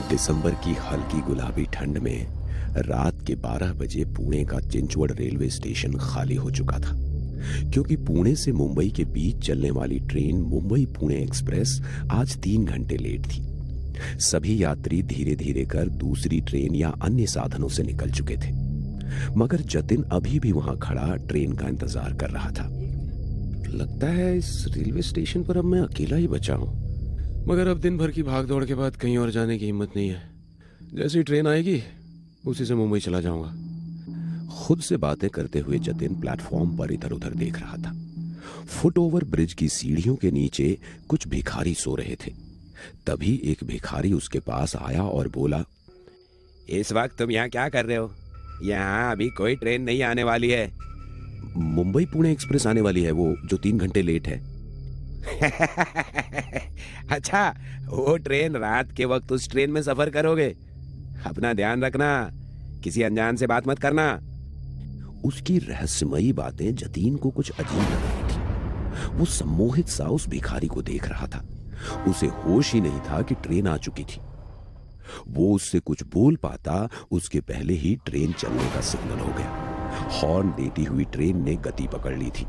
दिसंबर की हल्की गुलाबी ठंड में रात के 12 बजे पुणे का चिंचवड रेलवे स्टेशन खाली हो चुका था, क्योंकि पुणे से मुंबई के बीच चलने वाली ट्रेन मुंबई पुणे एक्सप्रेस आज 3 घंटे लेट थी। सभी यात्री धीरे धीरे कर दूसरी ट्रेन या अन्य साधनों से निकल चुके थे, मगर जतिन अभी भी वहां खड़ा ट्रेन का इंतजार कर रहा था। लगता है इस रेलवे स्टेशन पर अब मैं अकेला ही बचा हूं, मगर अब दिन भर की भाग दौड़ के बाद कहीं और जाने की हिम्मत नहीं है। जैसी ट्रेन आएगी उसी से मुंबई चला जाऊंगा। खुद से बातें करते हुए जतिन प्लेटफॉर्म पर इधर उधर देख रहा था। फुट ओवर ब्रिज की सीढ़ियों के नीचे कुछ भिखारी सो रहे थे। तभी एक भिखारी उसके पास आया और बोला, इस वक्त तुम यहाँ क्या कर रहे हो? यहाँ अभी कोई ट्रेन नहीं आने वाली है। मुंबई पुणे एक्सप्रेस आने वाली है, वो जो 3 घंटे लेट है। अच्छा, वो ट्रेन रात के वक्त उस ट्रेन में सफर करोगे? अपना ध्यान रखना, किसी अनजान से बात मत करना। उसकी रहस्यमयी बातें जतीन को कुछ अजीब लग रही थी। वो सम्मोहित सा उस भिखारी को देख रहा था। उसे होश ही नहीं था कि ट्रेन आ चुकी थी। वो उससे कुछ बोल पाता उसके पहले ही ट्रेन चलने का सिग्नल हो गया। हॉर्न देती हुई ट्रेन ने गति पकड़ ली थी।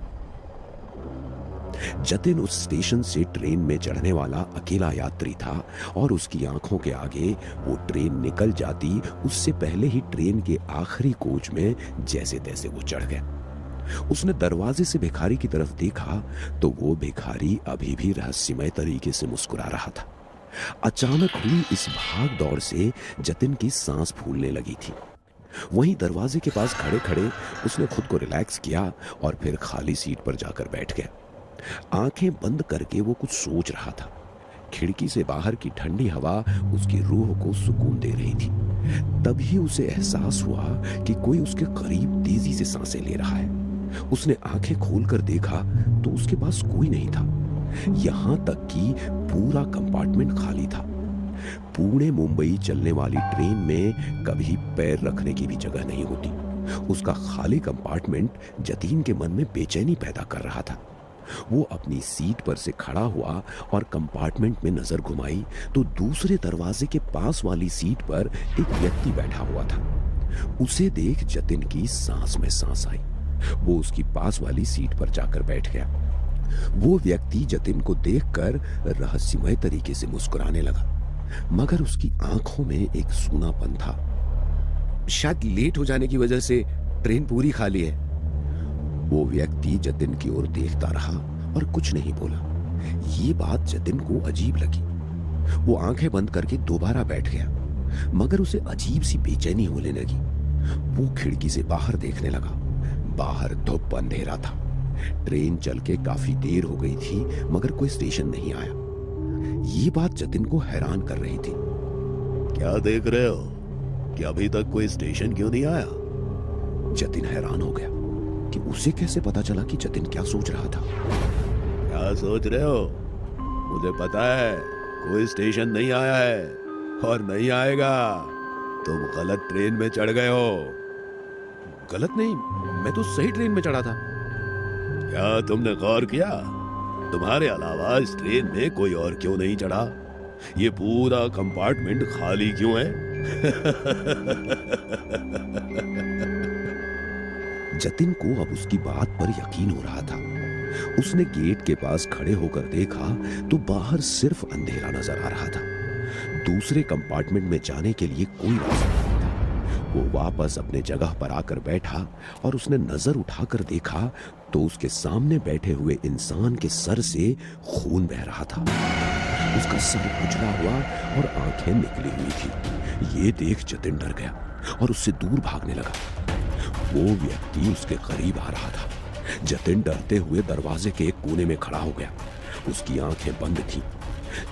जतिन उस स्टेशन से ट्रेन में चढ़ने वाला अकेला यात्री था और उसकी आंखों के आगे वो ट्रेन निकल जाती उससे पहले ही ट्रेन के आखिरी कोच में जैसे तैसे वो चढ़ गया। उसने दरवाजे से भिखारी की तरफ देखा तो वो भिखारी अभी भी रहस्यमय तरीके से मुस्कुरा रहा था। अचानक हुई इस भाग दौड़ से जतिन की सांस फूलने लगी थी। वहीं दरवाजे के पास खड़े खड़े उसने खुद को रिलैक्स किया और फिर खाली सीट पर जाकर बैठ गया। आंखें बंद करके वो कुछ सोच रहा था। खिड़की से बाहर की ठंडी हवा उसकी रूह को सुकून दे रही थी। तभी उसे एहसास हुआ कि कोई उसके करीब तेजी से सांसें ले रहा है। उसने आंखें खोलकर देखा तो उसके पास कोई नहीं था। यहां तक कि पूरा कंपार्टमेंट खाली था। पुणे मुंबई चलने वाली ट्रेन में कभी पैर रखने की भी जगह नहीं होती। उसका खाली कंपार्टमेंट जतीन के मन में बेचैनी पैदा कर रहा था। वो अपनी सीट पर से खड़ा हुआ और कंपार्टमेंट में नजर घुमाई तो दूसरे दरवाजे के पास वाली सीट पर एक व्यक्ति बैठा हुआ था। उसे देख जतिन की सांस में सांस आई। वो उसकी पास वाली सीट पर जाकर बैठ गया। वो व्यक्ति जतिन को देखकर रहस्यमय तरीके से मुस्कुराने लगा, मगर उसकी आंखों में एक सूनापन था। शायद लेट हो जाने की वजह से ट्रेन पूरी खाली है। वो व्यक्ति जतिन की ओर देखता रहा और कुछ नहीं बोला। ये बात जतिन को अजीब लगी। वो आंखें बंद करके दोबारा बैठ गया, मगर उसे अजीब सी बेचैनी होने लगी। वो खिड़की से बाहर देखने लगा। बाहर धूप अंधेरा था। ट्रेन चल के काफी देर हो गई थी, मगर कोई स्टेशन नहीं आया। ये बात जतिन को हैरान कर रही थी। क्या देख रहे हो कि अभी तक कोई स्टेशन क्यों नहीं आया? जतिन हैरान हो गया कि उसे कैसे पता चला कि जतिन क्या सोच रहा था। क्या सोच रहे हो? मुझे पता है कोई स्टेशन नहीं आया है और नहीं आएगा। तुम गलत ट्रेन में चढ़ गए हो। गलत नहीं, मैं तो सही ट्रेन में चढ़ा था। क्या तुमने गौर किया तुम्हारे अलावा इस ट्रेन में कोई और क्यों नहीं चढ़ा? ये पूरा कंपार्टमेंट खाली क्यों है? जतिन को अब उसकी बात पर यकीन हो रहा था। उसने गेट के पास खड़े होकर देखा तो बाहर सिर्फ अंधेरा नजर आ रहा था। दूसरे कंपार्टमेंट में जाने के लिए कोई रास्ता नहीं था। वो वापस अपने जगह पर आकर बैठा और उसने नजर उठाकर देखा तो उसके सामने बैठे हुए इंसान के सर से खून बह रहा था। उसका सर कुचला हुआ और आंखें निकली हुई थी। ये देख जतिन डर गया और उससे दूर भागने लगा। वो व्यक्ति उसके करीब आ रहा था। जतिन डरते हुए दरवाजे के एक कोने में खड़ा हो गया। उसकी आंखें बंद थीं।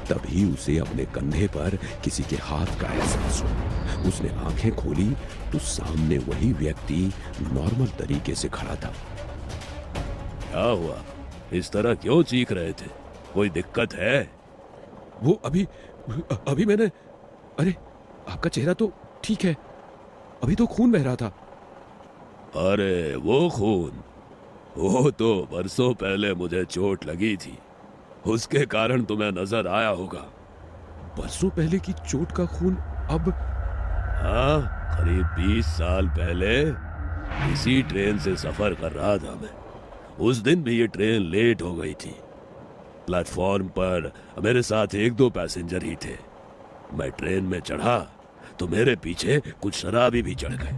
तभी उसे अपने कंधे पर किसी के हाथ का एहसास हुआ। उसने आंखें खोली तो सामने वही व्यक्ति नॉर्मल तरीके से खड़ा था। क्या हुआ? इस तरह क्यों चीख रहे थे? कोई दिक्कत है? वो अभी मैंने, अरे आपका चेहरा तो ठीक है, अभी तो खून बह रहा था। अरे वो खून, वो तो बरसों पहले मुझे चोट लगी थी, उसके कारण तुम्हें नजर आया होगा। बरसों पहले की चोट का खून अब? हाँ, करीब 20 साल पहले इसी ट्रेन से सफर कर रहा था मैं। उस दिन भी ये ट्रेन लेट हो गई थी। प्लेटफॉर्म पर मेरे साथ 1-2 पैसेंजर ही थे। मैं ट्रेन में चढ़ा तो मेरे पीछे कुछ शराबी भी चढ़ गए।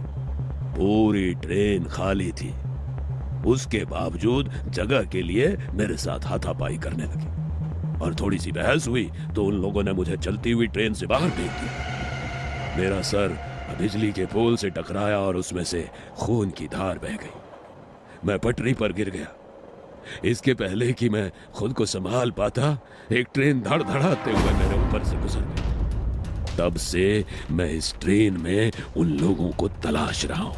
पूरी ट्रेन खाली थी। उसके बावजूद जगह के लिए मेरे साथ हाथापाई करने लगी और थोड़ी सी बहस हुई तो उन लोगों ने मुझे चलती हुई ट्रेन से बाहर फेंक दिया। मेरा सर बिजली के पोल से टकराया और उसमें से खून की धार बह गई। मैं पटरी पर गिर गया। इसके पहले कि मैं खुद को संभाल पाता, एक ट्रेन धड़धड़ाते हुए मेरे ऊपर से गुजर गई। तब से मैं इस ट्रेन में उन लोगों को तलाश रहा हूं।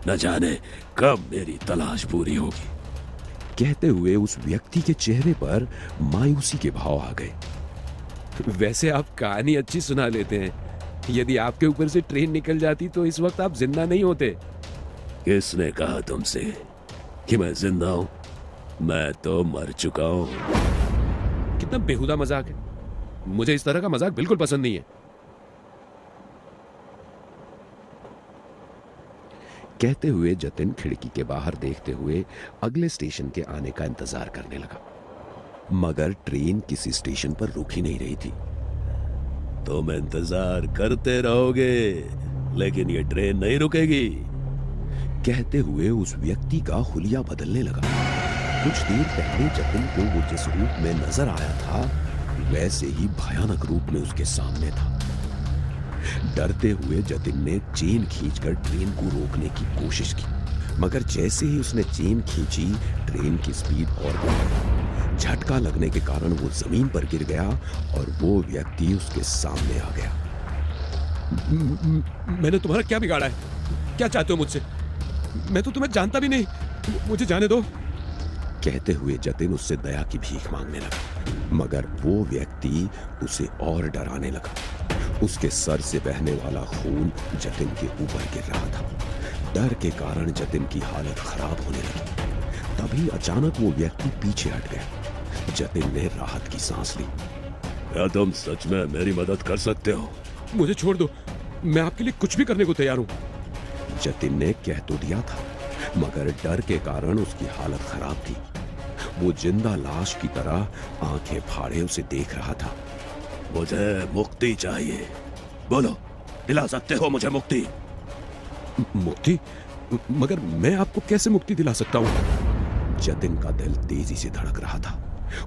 न जाने कब मेरी तलाश पूरी होगी। कहते हुए उस व्यक्ति के चेहरे पर मायूसी के भाव आ गए। वैसे आप कहानी अच्छी सुना लेते हैं। यदि आपके ऊपर से ट्रेन निकल जाती तो इस वक्त आप जिंदा नहीं होते। किसने कहा तुमसे कि मैं जिंदा हूं? मैं तो मर चुका हूं। कितना बेहुदा मजाक है। मुझे इस तरह का मजाक बिल्कुल पसंद नहीं है। कहते हुए जतिन खिड़की के बाहर देखते हुए अगले स्टेशन के आने का इंतजार करने लगा, मगर ट्रेन किसी स्टेशन पर रुक ही नहीं रही थी। तुम इंतजार करते रहोगे लेकिन ये ट्रेन नहीं रुकेगी। कहते हुए उस व्यक्ति का हुलिया बदलने लगा। कुछ देर पहले जतिन को वो जिस रूप में नजर आया था वैसे ही भयानक रूप में उसके सामने था। डरते हुए जतिन ने चेन खींचकर ट्रेन को रोकने की कोशिश की, मगर जैसे ही उसने चेन खींची ट्रेन की स्पीड और बढ़ गई। झटका लगने के कारण वो जमीन पर गिर गया और वो व्यक्ति उसके सामने आ गया। मैंने तुम्हारा क्या बिगाड़ा है? क्या चाहते हो मुझसे? मैं तो तुम्हें जानता भी नहीं। मुझे जाने दो। कहते हुए जतिन उससे दया की भीख मांगने लगा, मगर वो व्यक्ति उसे और डराने लगा। उसके सर से बहने वाला खून जतिन के ऊपर गिर रहा था। डर के कारण जतिन की हालत खराब होने लगी। तभी अचानक वो व्यक्ति पीछे हट गया। जतिन ने राहत की सांस ली। क्या तुम सच में मेरी मदद कर सकते हो? मुझे छोड़ दो, मैं आपके लिए कुछ भी करने को तैयार हूं। जतिन ने कह तो दिया था, मगर डर के कारण उसकी हालत खराब थी। वो जिंदा लाश की तरह आंखें फाड़े उसे देख रहा था। मुझे मुक्ति चाहिए। बोलो, दिला सकते हो मुझे मुक्ति? मुक्ति? मगर मैं आपको कैसे मुक्ति दिला सकता हूं? जतिन का दिल तेजी से धड़क रहा था।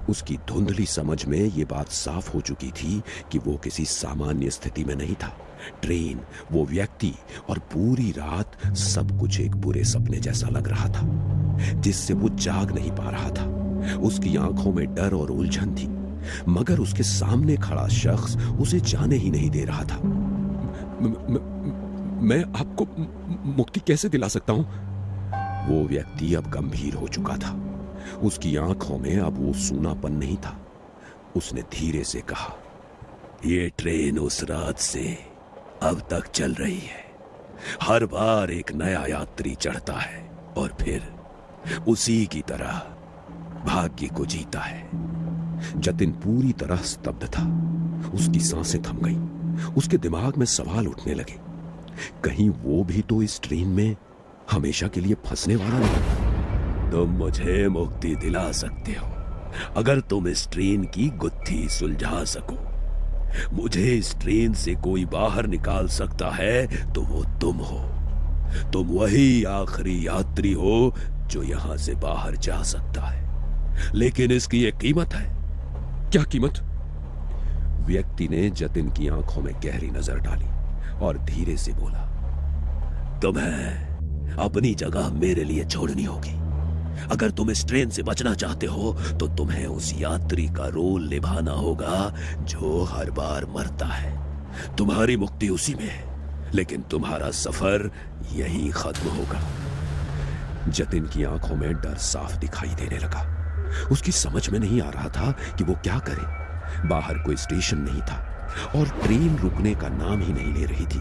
उसकी धुंधली समझ में ये बात साफ हो चुकी थी कि वो किसी सामान्य स्थिति में नहीं था। ट्रेन, वो व्यक्ति और पूरी रात सब कुछ एक बुरे सपने जैसा लग रहा था, जिससे वो जाग नहीं पा रहा था। उसकी आंखों में डर और उलझन थी, मगर उसके सामने खड़ा शख्स उसे जाने ही नहीं दे रहा था। मैं आपको मुक्ति कैसे दिला सकता हूं? वो व्यक्ति अब गंभीर हो चुका था। उसकी आंखों में अब वो सूनापन नहीं था। उसने धीरे से कहा, ये ट्रेन उस रात से अब तक चल रही है। हर बार एक नया यात्री चढ़ता है और फिर उसी की तरह भाग्य को जीता है। जतिन पूरी तरह स्तब्ध था। उसकी सांसें थम गईं। उसके दिमाग में सवाल उठने लगे, कहीं वो भी तो इस ट्रेन में हमेशा के लिए फंसने वाला नहीं। तुम मुझे मुक्ति दिला सकते हो अगर तुम इस ट्रेन की गुत्थी सुलझा सको। मुझे इस ट्रेन से कोई बाहर निकाल सकता है तो वो तुम हो। तुम वही आखिरी यात्री हो जो यहां से बाहर जा सकता है, लेकिन इसकी एक कीमत है। क्या कीमत? व्यक्ति ने जतिन की आंखों में गहरी नजर डाली और धीरे से बोला, तुम्हें अपनी जगह मेरे लिए छोड़नी होगी। अगर तुम इस ट्रेन से बचना चाहते हो तो तुम्हें उस यात्री का रोल निभाना होगा जो हर बार मरता है। तुम्हारी मुक्ति उसी में है, लेकिन तुम्हारा सफर यहीं खत्म होगा। जतिन की आंखों में डर साफ दिखाई देने लगा। उसकी समझ में नहीं आ रहा था कि वो क्या करे। बाहर कोई स्टेशन नहीं था और ट्रेन रुकने का नाम ही नहीं ले रही थी।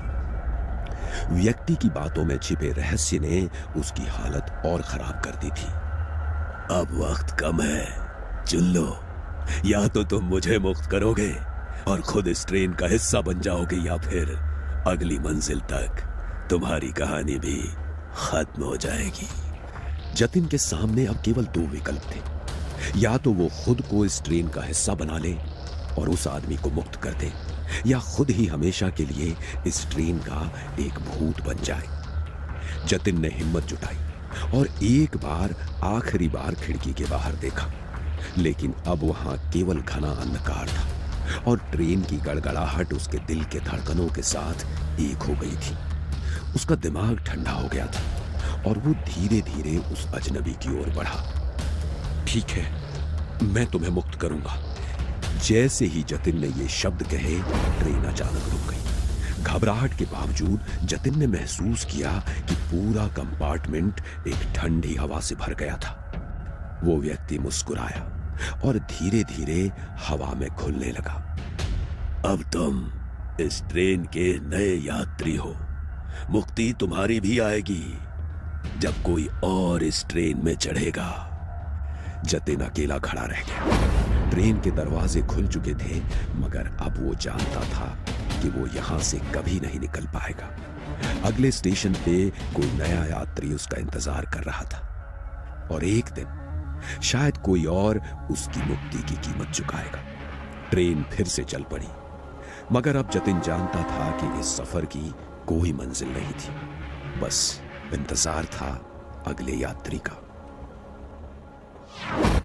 व्यक्ति की बातों में छिपे रहस्य ने उसकी हालत और खराब कर दी थी। अब वक्त कम है, चुन लो। या तो तुम मुझे मुक्त करोगे और खुद इस ट्रेन का हिस्सा बन जाओगे, या फिर अगली मंजिल तक तुम्हारी कहानी भी खत्म हो जाएगी। जतिन के सामने अब केवल दो विकल्प थे। या तो वो खुद को इस ट्रेन का हिस्सा बना ले और उस आदमी को मुक्त कर दे, या खुद ही हमेशा के लिए इस ट्रेन का एक भूत बन जाए। जतिन ने हिम्मत जुटाई और एक बार, आखिरी बार खिड़की के बाहर देखा, लेकिन अब वहां केवल घना अंधकार था और ट्रेन की गड़गड़ाहट उसके दिल के धड़कनों के साथ एक हो गई थी। उसका दिमाग ठंडा हो गया था और वो धीरे धीरे उस अजनबी की ओर बढ़ा। ठीक है, मैं तुम्हें मुक्त करूंगा। जैसे ही जतिन ने ये शब्द कहे, ट्रेन अचानक रुक गई। घबराहट के बावजूद जतिन ने महसूस किया कि पूरा कंपार्टमेंट एक ठंडी हवा से भर गया था। वो व्यक्ति मुस्कुराया और धीरे धीरे हवा में घुलने लगा। अब तुम इस ट्रेन के नए यात्री हो। मुक्ति तुम्हारी भी आएगी जब कोई और इस ट्रेन में चढ़ेगा। जतिन अकेला खड़ा रह गया। ट्रेन के दरवाजे खुल चुके थे, मगर अब वो जानता था कि वो यहां से कभी नहीं निकल पाएगा। अगले स्टेशन पे कोई नया यात्री उसका इंतजार कर रहा था और एक दिन शायद कोई और उसकी मुक्ति की कीमत चुकाएगा। ट्रेन फिर से चल पड़ी, मगर अब जतिन जानता था कि इस सफर की कोई मंजिल नहीं थी, बस इंतजार था अगले यात्री का।